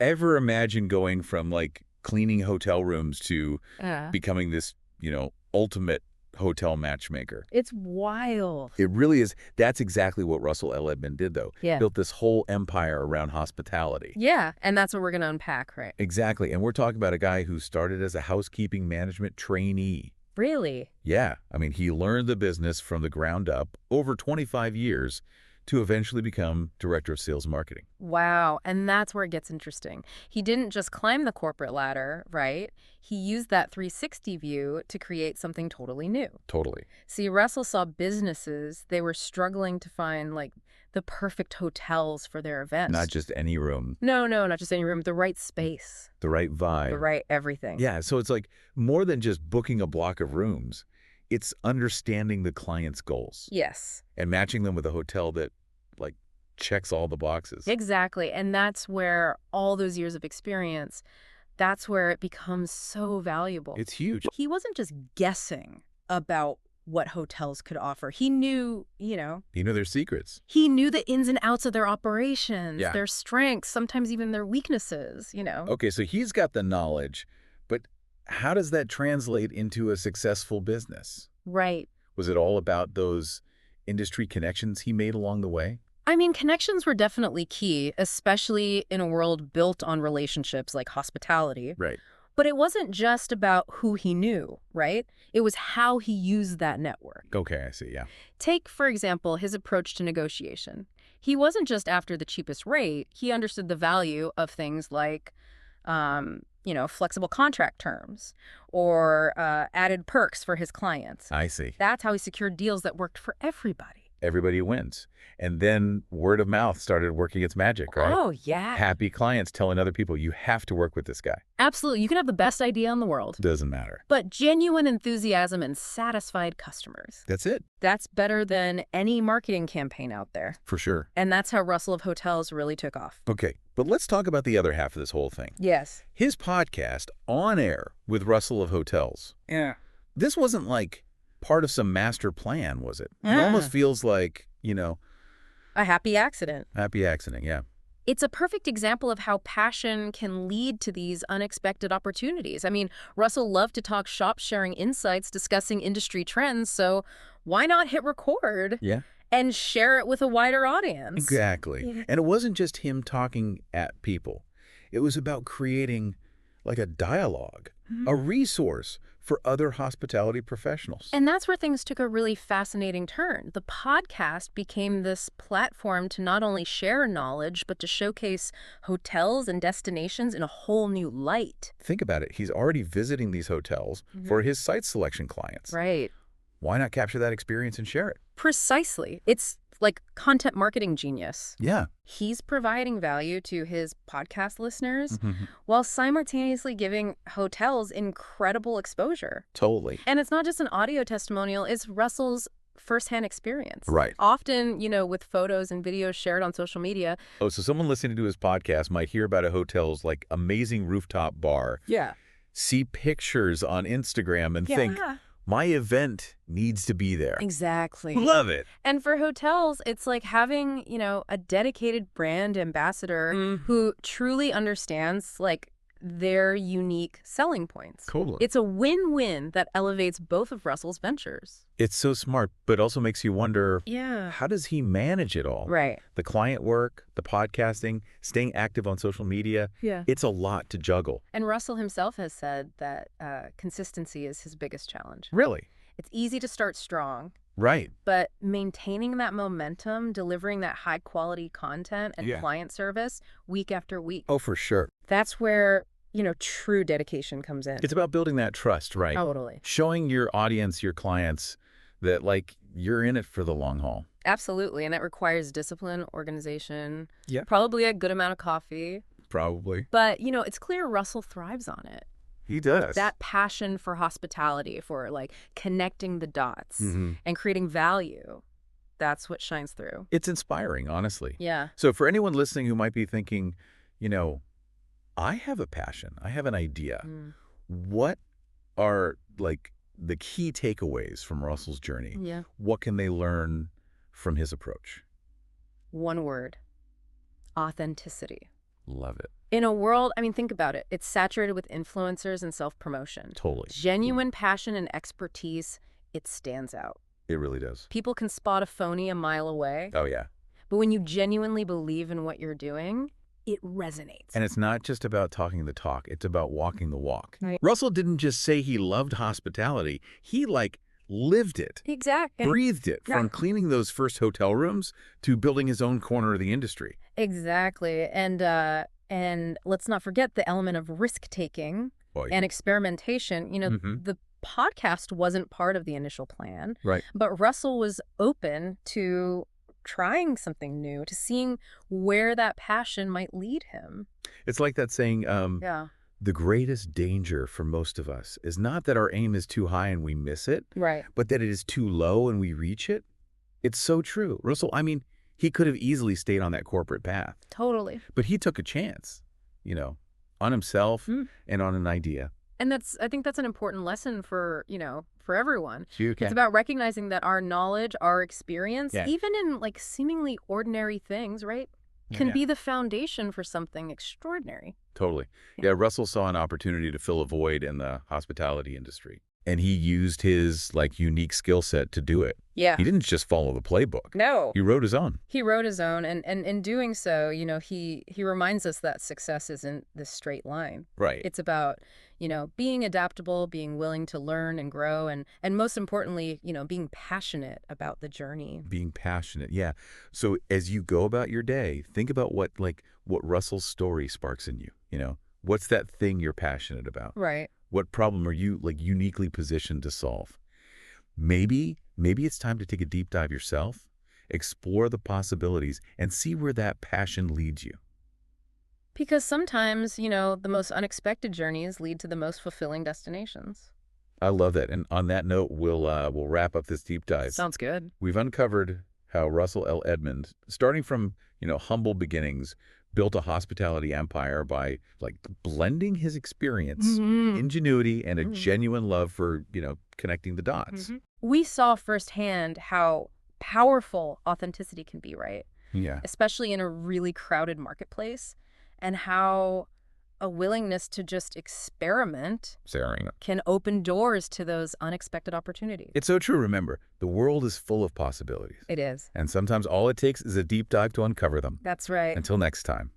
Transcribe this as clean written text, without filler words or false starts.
ever imagine going from like cleaning hotel rooms to Uh, becoming this, ultimate hotel matchmaker? it's wild. It really is. That's exactly what Russell L. Edmond did, though. Yeah. Built this whole empire around hospitality. Yeah, and that's what we're going to unpack, right? Exactly. And we're talking about a guy who started as a housekeeping management trainee. Really? Yeah. I mean, he learned the business from the ground up over 25 years to eventually become director of sales marketing. Wow, and that's where it gets interesting. He didn't just climb the corporate ladder, right? He used that 360 view to create something totally new. Totally. See, Russell saw businesses, they were struggling to find, like, the perfect hotels for their events. Not just any room. No, not just any room, the right space, The right vibe. the right everything. Yeah, so it's like more than just booking a block of rooms. It's understanding the client's goals Yes, and matching them with a hotel that, like, checks all the boxes. exactly. And that's where all those years of experience, that's where it becomes so valuable. It's huge. He wasn't just guessing about what hotels could offer. He knew, You know their secrets. he knew the ins and outs of their operations, Yeah. their strengths, sometimes even their weaknesses, Okay, so he's got the knowledge, but how does that translate into a successful business? Right. Was it all about those industry connections he made along the way? I mean, connections were definitely key, especially in a world built on relationships like hospitality. Right. But it wasn't just about who he knew, right? It was how he used that network. Okay, I see, yeah. Take, for example, his approach to negotiation. He wasn't just after the cheapest rate. He understood the value of things like, flexible contract terms or added perks for his clients. I see. That's how he secured deals that worked for everybody. Everybody wins. And then word of mouth started working its magic, right? Oh, yeah. Happy clients telling other people, you have to work with this guy. Absolutely. You can have the best idea in the world, Doesn't matter. but genuine enthusiasm and satisfied customers. That's it. That's better than any marketing campaign out there. For sure. And that's how Russell of Hotels really took off. Okay, but let's talk about the other half of this whole thing. Yes. His podcast, On Air with Russell of Hotels. Yeah. This wasn't like part of some master plan, was it? It Yeah. almost feels like, A happy accident. happy accident, yeah. It's a perfect example of how passion can lead to these unexpected opportunities. I mean, Russell loved to talk shop, sharing insights, discussing industry trends, so why not hit record Yeah. and share it with a wider audience? Exactly. Yeah. And it wasn't just him talking at people. It was about creating like a dialogue, a resource for other hospitality professionals. And that's where things took a really fascinating turn. The podcast became this platform to not only share knowledge, but to showcase hotels and destinations in a whole new light. Think about it. He's already visiting these hotels for his site selection clients. Right. Why not capture that experience and share it? Precisely. It's like content marketing genius. Yeah. He's providing value to his podcast listeners Mhm. while simultaneously giving hotels incredible exposure. Totally. And it's not just an audio testimonial, it's Russell's firsthand experience. Right. Often, with photos and videos shared on social media. Oh, so someone listening to his podcast might hear about a hotel's like amazing rooftop bar, Yeah. see pictures on Instagram and think, my event needs to be there. Exactly. Love it. And for hotels, it's like having, a dedicated brand ambassador who truly understands, like, their unique selling points. Totally. It's a win-win that elevates both of Russell's ventures. It's so smart, but also makes you wonder, Yeah. how does he manage it all? Right. The client work, the podcasting, staying active on social media. Yeah. It's a lot to juggle. And Russell himself has said that consistency is his biggest challenge. Really? It's easy to start strong, Right. but maintaining that momentum, delivering that high-quality content and Yeah. client service week after week, Oh, for sure. that's where, true dedication comes in. It's about building that trust, right? Totally. Showing your audience, your clients, that like you're in it for the long haul. Absolutely. And it requires discipline, organization, Yeah. probably a good amount of coffee. Probably. But, it's clear Russell thrives on it. He does. That passion for hospitality, for like connecting the dots Mhm. and creating value, that's what shines through. It's inspiring, honestly. Yeah. So for anyone listening who might be thinking, I have a passion, I have an idea. What are like the key takeaways from Russell's journey? Yeah. What can they learn from his approach? One word: authenticity. Love it. In a world, I mean, think about it. It's saturated with influencers and self-promotion. Totally. Genuine passion and expertise, it stands out. It really does. People can spot a phony a mile away, Oh, yeah. but when you genuinely believe in what you're doing, it resonates. And it's not just about talking the talk. It's about walking the walk. Right. Russell didn't just say he loved hospitality. He, lived it. Exactly. Breathed it. Yeah. From cleaning those first hotel rooms to building his own corner of the industry. Exactly. And let's not forget the element of risk-taking Boy. and experimentation. The podcast wasn't part of the initial plan, Right. but Russell was open to trying something new, to seeing where that passion might lead him. It's like that saying, Yeah. the greatest danger for most of us is not that our aim is too high and we miss it, Right. but that it is too low and we reach it. It's so true. Russell, I mean, he could have easily stayed on that corporate path, Totally. but he took a chance, on himself and on an idea. And I think that's an important lesson for everyone. Okay. It's about recognizing that our knowledge, our experience, Yeah. even in seemingly ordinary things, right, can be the foundation for something extraordinary. Totally. Yeah. Yeah, Russell saw an opportunity to fill a void in the hospitality industry. And he used his, unique skill set to do it. Yeah. He didn't just follow the playbook. No. He wrote his own. He wrote his own, and in doing so, he reminds us that success isn't this straight line. Right. It's about, being adaptable, being willing to learn and grow, and most importantly, being passionate about the journey. Being passionate, yeah. So as you go about your day, think about what Russell's story sparks in you, What's that thing you're passionate about? Right. What problem are you, uniquely positioned to solve? Maybe it's time to take a deep dive yourself, explore the possibilities, and see where that passion leads you. Because sometimes, the most unexpected journeys lead to the most fulfilling destinations. I love that. And on that note, we'll wrap up this deep dive. Sounds good. We've uncovered how Russell L. Edmond, starting from, humble beginnings, built a hospitality empire by blending his experience, ingenuity, and a genuine love for, connecting the dots. We saw firsthand how powerful authenticity can be, right? Yeah. Especially in a really crowded marketplace, and how a willingness to just experiment can open doors to those unexpected opportunities. It's so true. Remember, the world is full of possibilities. It is. And sometimes all it takes is a deep dive to uncover them. That's right. Until next time.